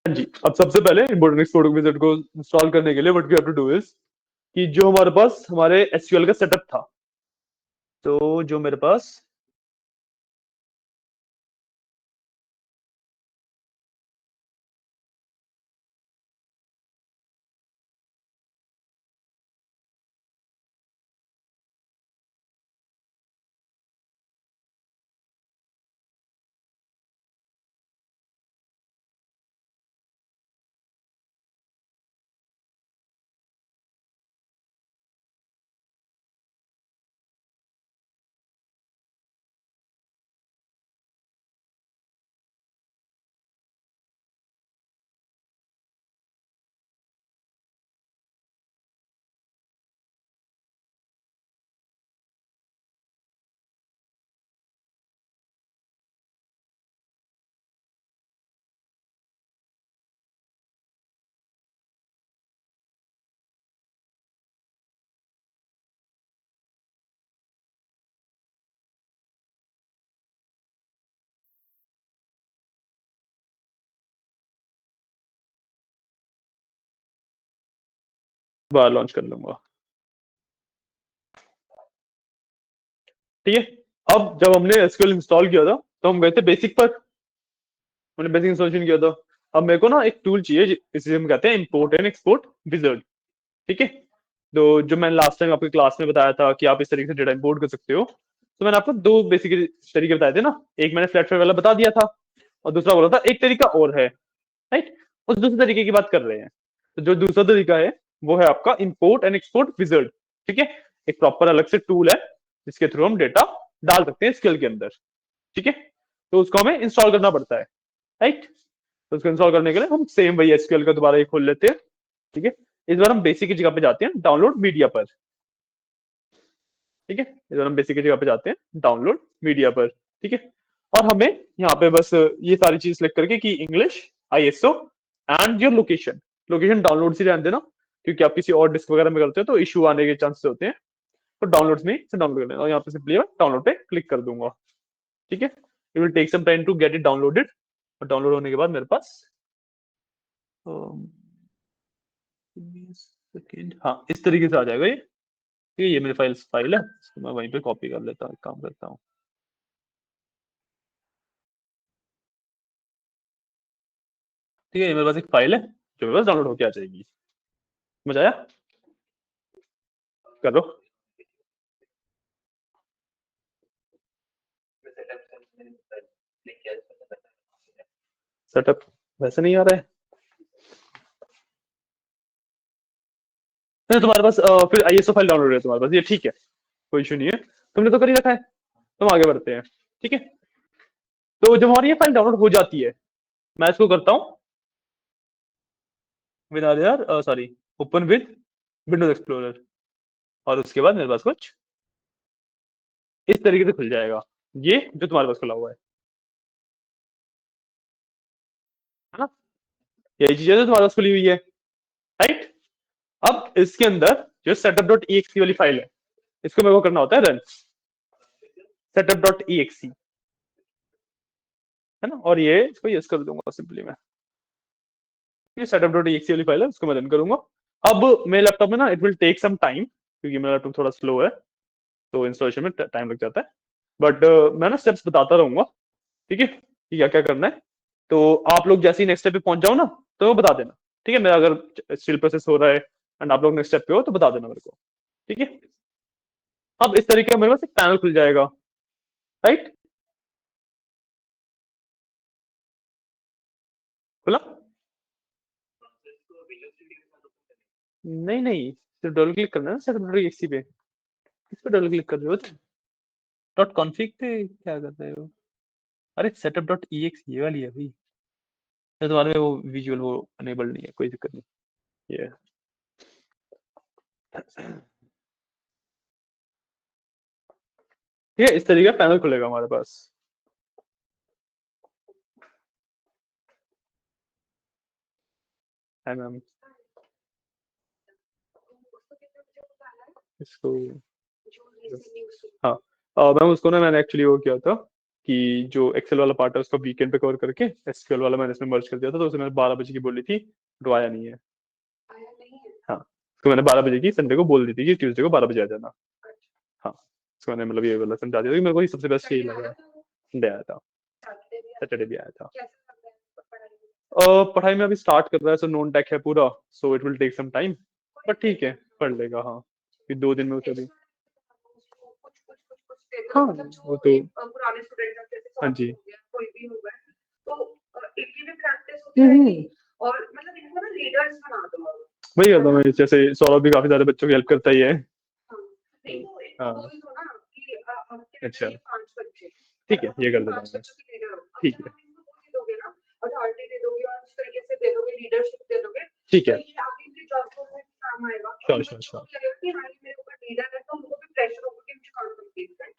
हाँ जी, अब सबसे पहले इम्पोर्टेंट एक्सपोर्ट विजिट को इंस्टॉल करने के लिए what we have to do is कि जो हमारे पास हमारे एसक्यूएल का सेटअप था, तो जो मेरे पास बाहर लॉन्च कर लूंगा। ठीक है, अब जब हमने एसक्यूएल इंस्टॉल किया था तो हम गए थे बेसिक पर, हमने बेसिक इंस्टॉलेशन किया था। अब मेरे को ना एक टूल चाहिए इसे हम कहते हैं इंपोर्ट एंड एक्सपोर्ट विजार्ड। ठीक है, तो जो मैंने लास्ट टाइम आपकी क्लास में बताया था कि आप इस तरीके से डेटा इंपोर्ट कर सकते हो, तो मैंने आपको दो बेसिक तरीके बताए थे ना। एक मैंने फ्लैट फाइल वाला बता दिया था, और दूसरा बोला था एक तरीका और है, राइट। उस दूसरे तरीके की बात कर रहे हैं। तो जो दूसरा तरीका है वो है आपका इंपोर्ट एंड एक्सपोर्ट विजार्ड। ठीक है, एक प्रॉपर अलग से टूल है जिसके थ्रू हम डेटा डाल सकते हैं स्केल के अंदर। ठीक है, तो उसको हमें इंस्टॉल करना पड़ता है, राइट। तो उसको इंस्टॉल करने के लिए हम सेम वही एसक्यूएल का दोबारा ये खोल लेते हैं। ठीक है, इस बार हम बेसिक की जगह पे जाते हैं डाउनलोड मीडिया पर। ठीक है, इस बार हम बेसिक की जगह पे जाते हैं डाउनलोड मीडिया पर। ठीक है, और हमें यहाँ पे बस ये सारी चीज सिलेक्ट करके कि English, ISO and your location. Location download से रहने देना, क्योंकि आप किसी और डिस्क वगैरह में करते हो तो इशू आने के चांसेस होते हैं। तो डाउनलोड्स में से डाउनलोड कर लेना, और यहाँ पे सिंपली मैं डाउनलोड पे क्लिक कर दूंगा। ठीक है, it will take some time to get it downloaded, और डाउनलोड होने के बाद मेरे पास सेकेंड, हाँ इस तरीके से आ जाएगा ये। ठीक है, ये मेरी फाइल है, इसको मैं वहीं पे कॉपी कर लेता हूँ, एक काम करता हूँ। ठीक है, ये मेरे पास एक फाइल है जो मेरे पास डाउनलोड होके आ जाएगी। मजा आया, करो। सेटअप वैसे नहीं आ रहा है। नहीं, तुम्हारे पास फिर आईएसओ फाइल डाउनलोड है तुम्हारे पास, ये ठीक है, कोई इशू नहीं है, तुमने तो कर ही रखा है। तुम आगे बढ़ते हैं। ठीक है, तो जब हमारी ये फाइल डाउनलोड हो जाती है, मैं इसको करता हूँ विद यार sorry, open with Windows explorer, और उसके बाद मेरे पास कुछ इस तरीके से खुल जाएगा, ये जो तुम्हारे पास खुला हुआ है ना, यही चीज है जो तुम्हारे पास खुली हुई है, राइट। अब इसके अंदर जो सेटअप डॉट ई वाली फाइल है, इसको मेरे को करना होता है रन, सेटअप डॉट ई है ना, और ये इसको यस कर दूंगा सिंपली मैं। ये सेटअप डॉट ई वाली फाइल है, उसको मैं रन करूंगा। अब मेरे लैपटॉप में ना it will take some time, क्योंकि मेरा लैपटॉप थोड़ा स्लो है, तो इंस्टॉलेशन में टाइम लग जाता है। बट मैं ना स्टेप्स बताता रहूंगा, ठीक है, कि क्या क्या करना है। तो आप लोग जैसे ही नेक्स्ट स्टेप पे पहुंच जाओ ना, तो वो बता देना। ठीक है, मेरा अगर स्टिल प्रोसेस हो रहा है एंड आप लोग नेक्स्ट स्टेप पे हो तो बता देना मेरे को। ठीक है, अब इस तरीके का मेरे पास एक पैनल खुल जाएगा, राइट। खुला? नहीं नहीं, सिर्फ डबल क्लिक करना है ना सेटअप डॉट एक्सी पे। किस पे डबल क्लिक कर रहे हो? डॉट कॉन्फिग पे क्या कर रहे हो? अरे सेटअप डॉट ई एक्स ये वाली है भाई, तो तुम्हारे में वो विजुअल वो अनेबल नहीं है, कोई दिक्कत नहीं। ये ठीक है, इस तरीके का पैनल खुलेगा हमारे पास। है मैम, इसको हाँ मैम, उसको ना मैंने एक्चुअली वो किया था, कि जो एक्सेल वाला पार्ट है उसको वीकेंड पे कवर करके एसक्यूएल वाला मैंने इसमें मर्ज कर दिया था, तो उसने 12 बजे की बोली थी, तो आया नहीं है। हाँ, तो मैंने 12 बजे की संडे को बोल दी थी कि ट्यूसडे को 12 बजे आ जाना। हाँ, तो मैंने मतलब ये वाला समझा दिया था कि मेरे को ये सबसे बेस्ट यही लगा। संडे आया था, सैटरडे भी आया था। पढ़ाई में अभी स्टार्ट कर रहा है, सो नॉन टेक है पूरा, so it will take some time, but ठीक है, पढ़ लेगा। हाँ, फिर 2 दिन में उसे भी। हाँ, वो तो हाँ जी। हम्म, वही करता हूँ मैं, जैसे सौरभ भी काफी सारे बच्चों की हेल्प करता ही है। हाँ, अच्छा, ठीक है, ये कर देता हूँ मैं। ठीक है, ठीक है, श्योर श्योर श्योर,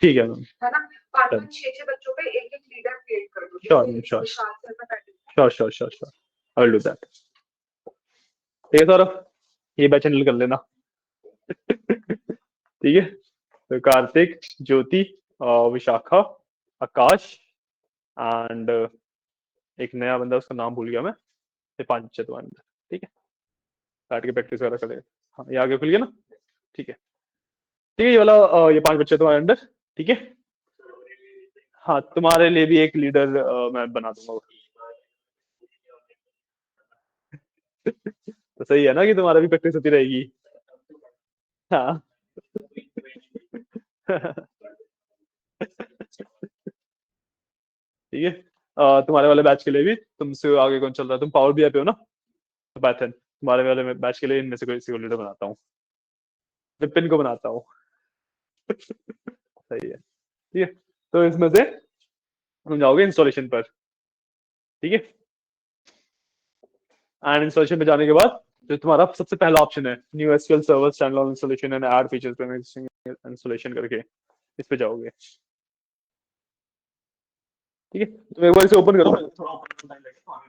ठीक है ma'am, sure ma'am, sure sure sure sure sure, I will do that. ठीक है सौरभ, ये बैच हैंडल कर लेना। ठीक है, तो कार्तिक, ज्योति, विशाखा, आकाश एंड एक नया बंदा, उसका नाम भूल गया मैं, ये 5 बच्चे तुम्हारे अंदर। ठीक है, बैठ के प्रैक्टिस वगैरह करेगा। हाँ, ये आगे खुल गया ना? ठीक है, ठीक है, ये वाला ये 5 बच्चे तुम्हारे अंदर। ठीक है, हाँ, तुम्हारे लिए भी एक लीडर मैं बना दूंगा। तो सही है ना कि तुम्हारा भी प्रैक्टिस होती रहेगी। हाँ। ठीक है, तुम्हारे वाले बैच के लिए भी तुमसे आगे कौन चल रहा है? तुम पावर बीआई पे हो ना? तो पाइथन, तुम्हारे वाले बैच के लिए इनमें से कोई किसी को लीडर बनाता हूँ, विपिन को बनाता हूँ। सही है, ठीक है, तो इसमें से तुम जाओगे इंस्टॉलेशन पर। ठीक है, एंड इंस्टॉलेशन पे जाने के बाद जो तुम्हारा सबसे पहला ऑप्शन है, new SQL server standalone installation and add features from existing installation करके, इस पे जाओगे। ठीक है, तुम एक बार इसे ओपन करो, थोड़ा ओपन टाइम लगेगा।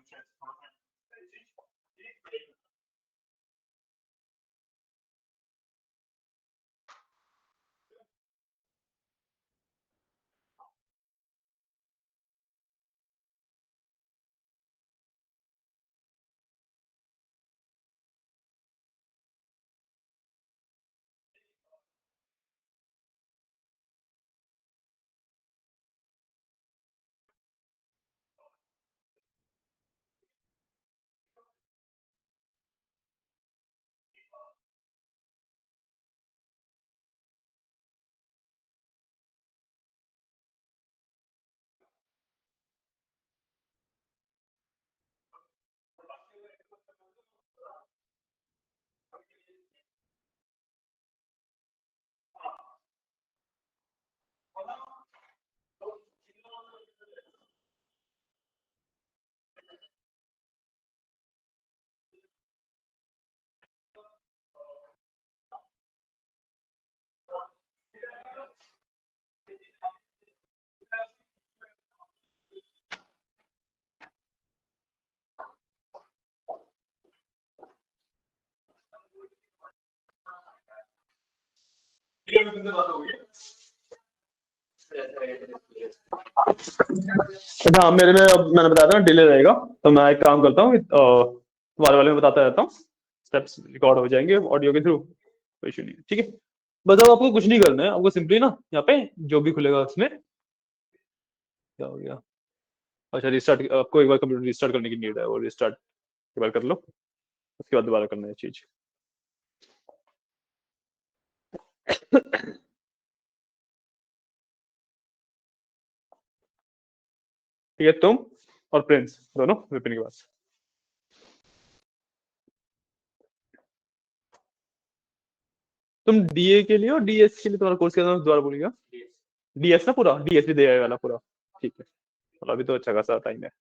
अच्छा, हाँ, मेरे में अब मैंने बताया था ना डिले रहेगा, तो मैं एक काम करता हूँ, तुम्हारे वाले में बताता रहता हूँ, स्टेप्स रिकॉर्ड हो जाएंगे ऑडियो के थ्रू, कोई इशू नहीं है। ठीक है, बस अब आपको कुछ नहीं करना है, आपको सिंपली ना यहाँ पे जो भी खुलेगा उसमें, क्या हो गया, अच्छा रिस्टार्ट, आपको एक बार कंप्यूटर रिस्टार्ट करने की नीड है, वो रिस्टार्ट एक बार कर लो, उसके बाद दोबारा करना है चीज। ठीक है, तुम और प्रिंस दोनों विपिन के पास। तुम डीए के लिए और डीएस के लिए तुम्हारा कोर्स क्या नाम दोबारा बोलिएगा? डीएस ना, पूरा डीएस भी दे वाला पूरा? ठीक है, चलो अभी तो अच्छा खासा टाइम है।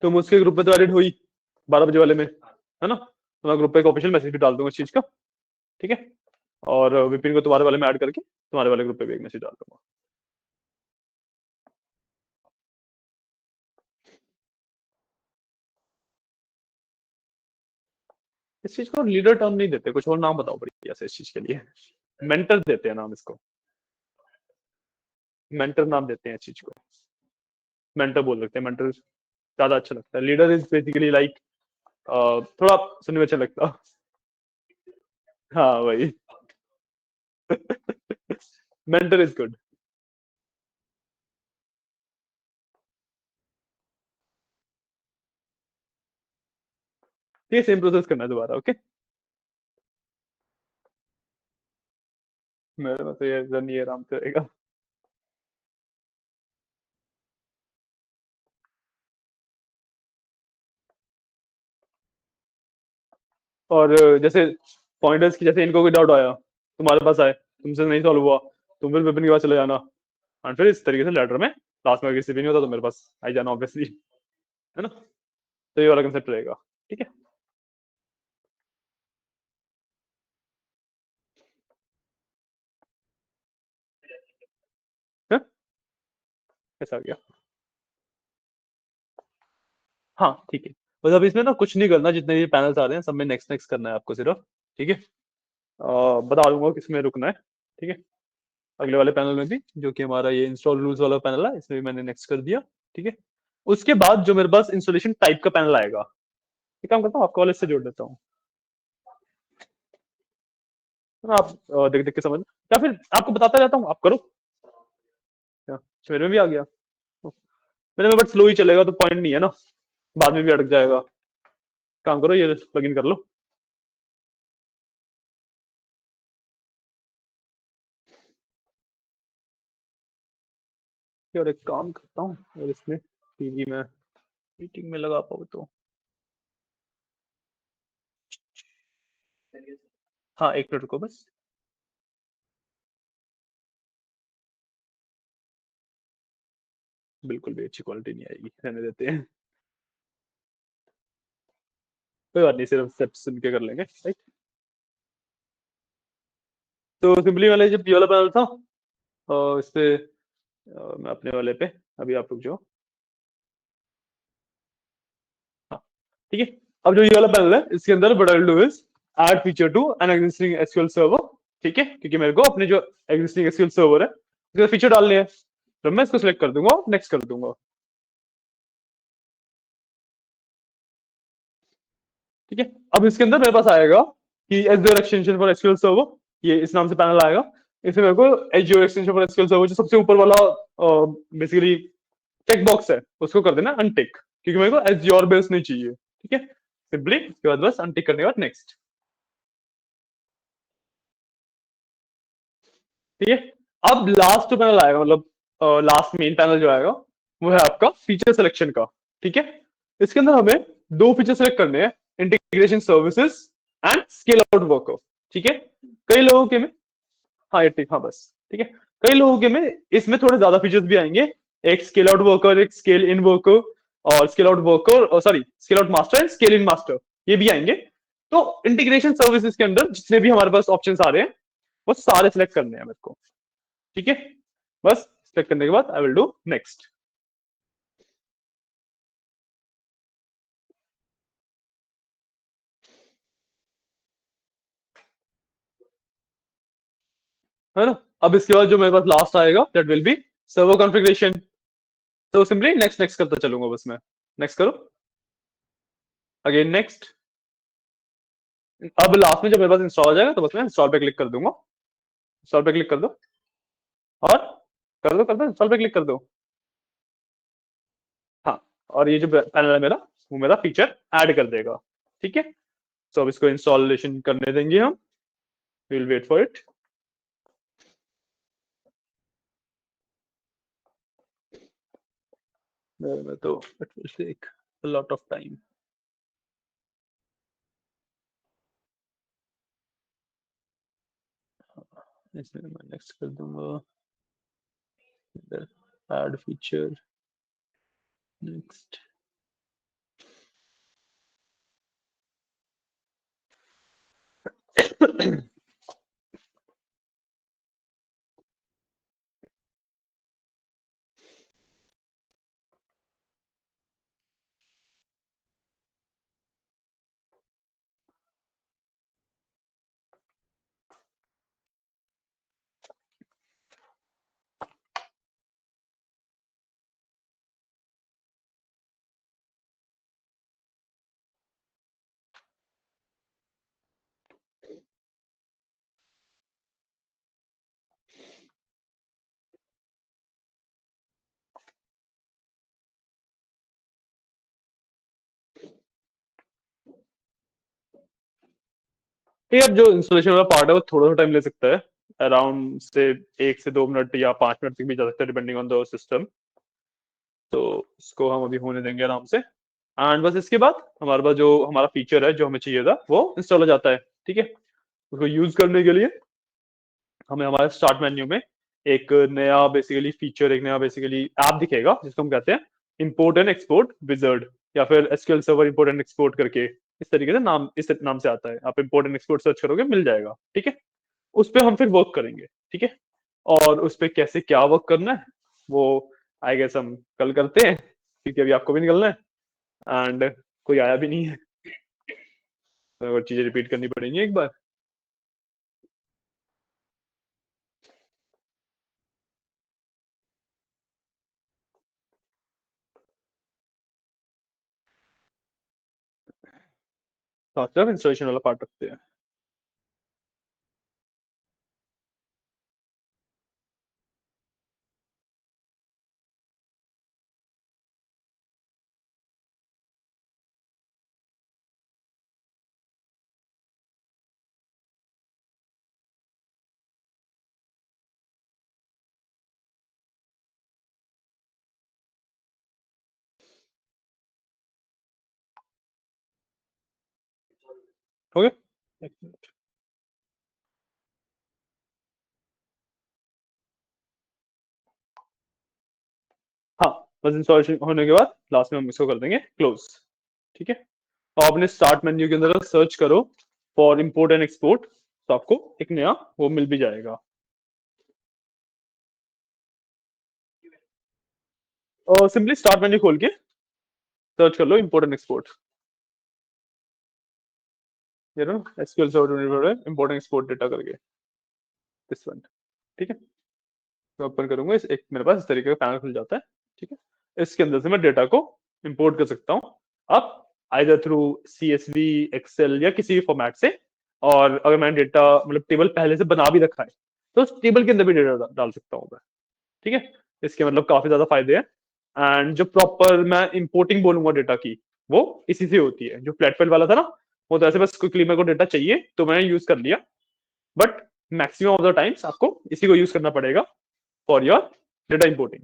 तुम उसके ग्रुप में तो एडिट हुई 12 बजे वाले में, है ना? तो मैं ग्रुप पे एक ऑफिशियल मैसेज भी डाल दूंगा इस चीज का। ठीक है, और विपिन को तुम्हारे वाले में ऐड करके तुम्हारे वाले ग्रुप पे भी एक मैसेज डाल दूंगा। इस चीज को लीडर टर्म नहीं देते, कुछ और नाम बताओ बढ़िया से इस चीज के लिए। मेंटर देते हैं नाम इसको, मेंटर नाम देते हैं इस चीज को, मेंटर बोल सकते हैं, मेंटर ज्यादा अच्छा लगता है। लीडर इज बेसिकली लाइक थोड़ा सुनने में अच्छा लगता। हाँ वही। Mentor is good. ये सेम प्रोसेस करना है दोबारा, ओके। मेरे में तो ये रन ये आराम से रहेगा। और जैसे पॉइंटर्स की, जैसे इनको कोई डाउट आया तुम्हारे पास आए, तुमसे नहीं सॉल्व हुआ, तुम फिर विपिन के पास चले जाना, और फिर इस तरीके से लेटर में लास्ट में किसी भी नहीं होता तो मेरे पास आई जाना ऑब्वियसली, है ना। तो ये वाला कंसेप्ट रहेगा, ठीक है। हाँ? ऐसा आ गया। हाँ ठीक है। बस अब इसमें ना कुछ नहीं करना, जितने भी पैनल्स आ रहे हैं सब में नेक्स्ट नेक्स्ट करना है आपको सिर्फ, ठीक है। बता दूंगा किसमें रुकना है, ठीक है। अगले वाले पैनल में भी, जो कि हमारा ये इंस्टॉल रूल्स वाला पैनल है, इसमें भी मैंने नेक्स्ट कर दिया, ठीक है। उसके बाद जो मेरे पास इंस्टॉलेशन टाइप का पैनल आएगा, एक काम करता हूँ आपको वाले से जोड़ देता हूँ, है ना। आप देख देख के समझ, या फिर आपको बताता रहता हूँ, आप करो। क्या मेरे में भी आ गया? मेरे में बट स्लो ही चलेगा तो पॉइंट नहीं है ना, बाद में भी अटक जाएगा। काम करो, ये प्लगइन कर लो। और एक काम करता हूँ, और इसमें टीवी में मीटिंग में लगा पाओ तो। हाँ एक मिनट रुको बस। बिल्कुल भी अच्छी क्वालिटी नहीं आएगी, रहने देते हैं। कोई बात नहीं, सिर्फ स्टेप्स सुन के कर लेंगे, राइट। तो सिंपली वाले जब ये वाला पैनल था, इस पे मैं अपने वाले पे, अभी आप रुक जाओ। हाँ ठीक है। अब जो ये वाला पैनल है, इसके अंदर what I will do is add feature to an existing SQL server, ठीक है, क्योंकि मेरे को अपने जो एग्जिस्टिंग एसक्यूएल सर्वर है उसके फीचर डालने हैं, तो मैं इसको सिलेक्ट कर दूंगा, नेक्स्ट कर दूंगा, ठीक है। अब इसके अंदर मेरे पास आएगा कि Azure extension for SQL server, ये इस नाम से पैनल आएगा। इसमें मेरे को Azure extension for SQL server जो सबसे ऊपर वाला बेसिकली चेक बॉक्स है, उसको कर देना अनटिक, क्योंकि मेरे को एजयोर बेस नहीं चाहिए, ठीक है। सिंपली इसके बाद बस अनटिक करने के बाद नेक्स्ट, ठीक है। अब लास्ट पैनल आएगा, मतलब लास्ट मेन पैनल जो आएगा वो है आपका फीचर सिलेक्शन का, ठीक है। इसके अंदर हमें दो फीचर सेलेक्ट करने हैं, integration services and scale out worker, ठीक है। कई लोगों के में, हाँ ये ठीक, हाँ बस, ठीक है। कई लोगों के में इसमें थोड़े ज्यादा फीचर्स भी आएंगे, एक स्केल आउट वर्कर, एक स्केल इन वर्कर, और स्केल आउट वर्कर, और sorry scale out master and scale in master, ये भी आएंगे। तो इंटीग्रेशन सर्विसेज के अंदर जितने भी हमारे पास ऑप्शन आ रहे हैं वो सारे सिलेक्ट करने हैं मेरे को, ठीक है। बस सिलेक्ट करने के बाद आई विल डू नेक्स्ट, है ना। अब इसके बाद जो मेरे पास लास्ट आएगा that will be server configuration, तो सिंपली नेक्स्ट नेक्स्ट करता चलूंगा बस मैं। नेक्स्ट करो, अगेन नेक्स्ट। अब लास्ट में जब मेरे पास इंस्टॉल हो जाएगा तो बस मैं इंस्टॉल पे क्लिक कर दूंगा, इंस्टॉल पे क्लिक कर दो, और कर दो इंस्टॉल पे क्लिक कर दो। हाँ, और ये जो पैनल है मेरा, वो मेरा फीचर ऐड कर देगा, ठीक है। सो अब इसको इंस्टॉलेशन करने देंगे हम, विल वेट फॉर इट। में तो it will take a lot of time. इसमें मैं नेक्स्ट कर दूंगा, ऐड फीचर, नेक्स्ट। ठीक है, अब जो इंस्टॉलेशन वाला पार्ट है वो थोड़ा सा टाइम ले सकता है, अराउंड से 1 से 2 मिनट या 5 मिनट तक भी जा सकता है, डिपेंडिंग ऑन द सिस्टम। तो इसको हम अभी होने देंगे आराम से। एंड बस इसके बाद हमारे पास जो हमारा फीचर है जो हमें चाहिए था वो इंस्टॉल हो जाता है। ठीक है, उसको यूज करने के लिए हमें हमारे स्टार्ट मेन्यू में एक नया बेसिकली फीचर, एक नया बेसिकली ऐप दिखेगा जिसको हम कहते हैं इंपोर्ट एंड एक्सपोर्ट विजर्ड, या फिर SQL server import and export करके इस तरीके से नाम, इस नाम से आता है। आप इंपोर्ट एंड एक्सपोर्ट सर्च करोगे मिल जाएगा। ठीक है, उस पर हम फिर वर्क करेंगे। ठीक है, और उस पर कैसे क्या वर्क करना है वो आई गेस हम कल करते हैं, क्योंकि अभी आपको भी निकलना है एंड कोई आया भी नहीं है, तो चीजें रिपीट करनी पड़ेंगी एक बार। तो आप इंस्टॉलेशन वाला पार्ट रखते हैं। ओके, हाँ, बस इंस्टॉलेशन होने के बाद लास्ट में हम इसको कर देंगे क्लोज। ठीक है, तो आपने स्टार्ट मेन्यू के अंदर सर्च करो फॉर इंपोर्ट एंड एक्सपोर्ट, तो आपको एक नया वो मिल भी जाएगा। और सिंपली स्टार्ट मेन्यू खोल के सर्च कर लो इंपोर्ट एंड एक्सपोर्ट, ये no SQL server import and export data करके, दिस वन। ठीक है, तो ओपन करूंगा इस एक, मेरे पास इस तरीके का पैनल खुल जाता है। ठीक है, इसके अंदर से मैं डेटा को इंपोर्ट कर सकता हूँ अब, आइदर थ्रू सीएसवी, एक्सेल या किसी भी फॉर्मेट से। और अगर मैंने डेटा मतलब टेबल पहले से बना भी रखा है तो उस टेबल के अंदर भी डेटा डाल सकता हूँ मैं। ठीक है, इसके मतलब काफी ज्यादा फायदे हैं। एंड जो प्रॉपर मैं इंपोर्टिंग बोलूंगा डेटा की, वो इसी से होती है। जो फ्लैटफेल वाला था ना, वो तो ऐसे बस क्विकली मेरे को डेटा चाहिए तो मैंने यूज कर लिया, but maximum of the times आपको इसी को यूज करना पड़ेगा फॉर योर डेटा इंपोर्टिंग।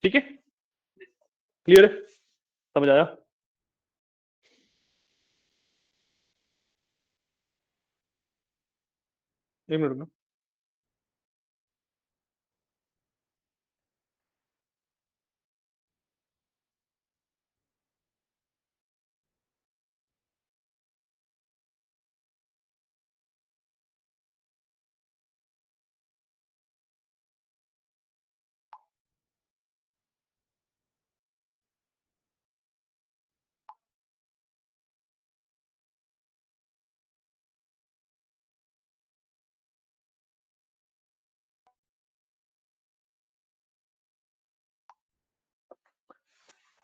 ठीक है, क्लियर है, समझ आया? एक मिनट में।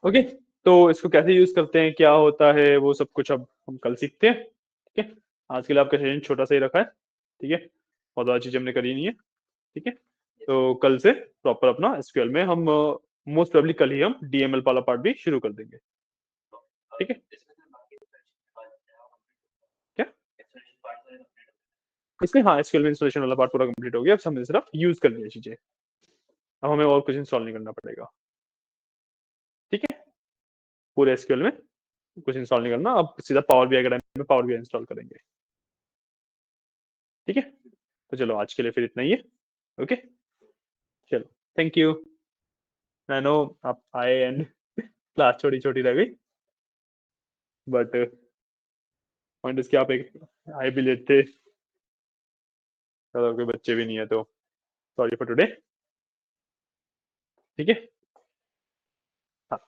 ओके, तो इसको कैसे यूज करते हैं, क्या होता है, वो सब कुछ अब हम कल सीखते हैं। ठीक है, आज के लिए आपका सेशन छोटा सा ही रखा है। ठीक है, बहुत ज़्यादा चीजें हमने करी नहीं है। ठीक है, तो कल से प्रॉपर अपना एसक्यूएल में हम मोस्ट प्रोबेबली कल ही हम डीएमएल वाला पार्ट भी शुरू कर देंगे। ठीक है, क्या इसमें, हाँ, एसक्यूएल में इंस्टॉलेशन वाला पार्ट पूरा कंप्लीट हो गया, अब हमें सिर्फ यूज करनी है चीजें। अब हमें और कुछ इंस्टॉल नहीं करना पड़ेगा। ठीक है, पूरे एसक्यूएल में कुछ इंस्टॉल नहीं करना, अब सीधा पावर बीआई का टाइम में पावर बीआई इंस्टॉल करेंगे। ठीक है, तो चलो आज के लिए फिर इतना ही है। ओके, चलो, थैंक यू। मैं नो आप आए एंड क्लास छोटी छोटी रह गई, बट पॉइंट इसके आप एक आए भी लेते, कोई बच्चे भी नहीं है, तो सॉरी फॉर टुडे। ठीक है, हाँ,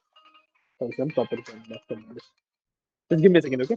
कल से हम प्रॉपर बात करेंगे। Just give me a second, okay.